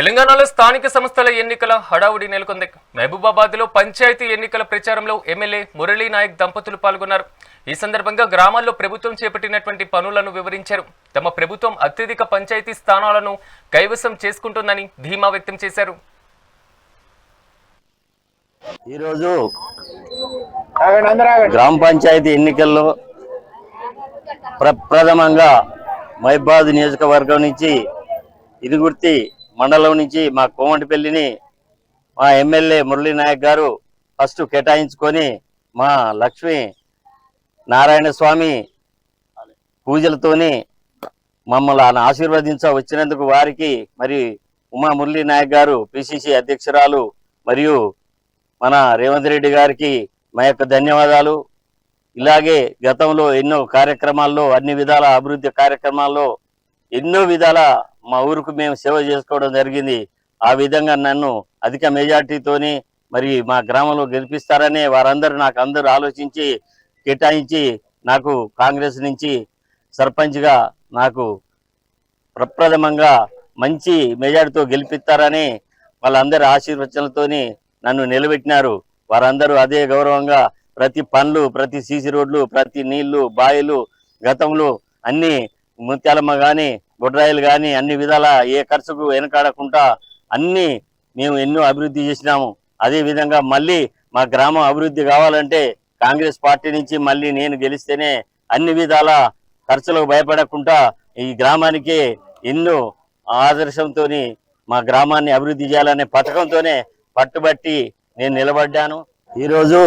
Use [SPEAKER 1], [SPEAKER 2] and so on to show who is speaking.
[SPEAKER 1] తెలంగాణలో స్థానిక సంస్థల ఎన్నికల హడావుడి నెలకొంది. మహబూబాబాద్లో పంచాయతీ ఎన్నికల ప్రచారంలో ఎమ్మెల్యే మురళీ నాయక్ దంపతులు పాల్గొన్నారు. ఈ సందర్భంగా గ్రామాల్లో ప్రభుత్వం చేపట్టినటువంటి పనులను వివరించారు. తమ ప్రభుత్వం అత్యధిక పంచాయతీ స్థానాలను కైవసం చేసుకుంటుందని ధీమా వ్యక్తం చేశారు.
[SPEAKER 2] ఈరోజు గ్రామ పంచాయతీ ఎన్నికల్లో ప్రప్రథమంగా మహబూబాబాద్ నియోజకవర్గం నుంచి ఇరుగుర్తి మండలం నుంచి మా కోమటిపల్లిని మా ఎమ్మెల్యే మురళీ నాయక్ గారు ఫస్ట్ కేటాయించుకొని మా లక్ష్మీ నారాయణ స్వామి పూజలతోని మమ్మల్ని ఆశీర్వదించ వచ్చినందుకు వారికి మరి ఉమా మురళీ నాయక్ గారు పిసిసి అధ్యక్షురాలు మరియు మన రేవంత్ రెడ్డి గారికి మా యొక్క ధన్యవాదాలు. ఇలాగే గతంలో ఎన్నో కార్యక్రమాల్లో అన్ని విధాల అభివృద్ధి కార్యక్రమాల్లో ఎన్నో విధాల మా ఊరుకు మేము సేవ చేసుకోవడం జరిగింది. ఆ విధంగా నన్ను అధిక మెజార్టీతోని మరి మా గ్రామంలో గెలిపిస్తారనే వారందరూ అందరూ ఆలోచించి కేటాయించి నాకు కాంగ్రెస్ నుంచి సర్పంచ్గా నాకు ప్రప్రథమంగా మంచి మెజార్టీతో గెలిపిస్తారని వాళ్ళందరి ఆశీర్వచనలతోని నన్ను నిలబెట్టినారు. వారందరూ అదే గౌరవంగా ప్రతి పనులు, ప్రతి సీసీ రోడ్లు, ప్రతి నీళ్లు, బాయిలు గతంలో అన్ని ముత్యాలమ్మ కానీ బొడ్రాయిలు కానీ అన్ని విధాల ఏ ఖర్చుకు వెనకాడకుండా అన్ని మేము ఎన్నో అభివృద్ధి చేసినాము. అదే విధంగా మళ్ళీ మా గ్రామం అభివృద్ధి కావాలంటే కాంగ్రెస్ పార్టీ నుంచి మళ్ళీ నేను గెలిస్తేనే అన్ని విధాల ఖర్చులకు భయపడకుండా ఈ గ్రామానికి ఎన్నో ఆదర్శంతో మా గ్రామాన్ని అభివృద్ధి చేయాలనే పథకంతోనే పట్టుబట్టి నేను నిలబడ్డాను. ఈరోజు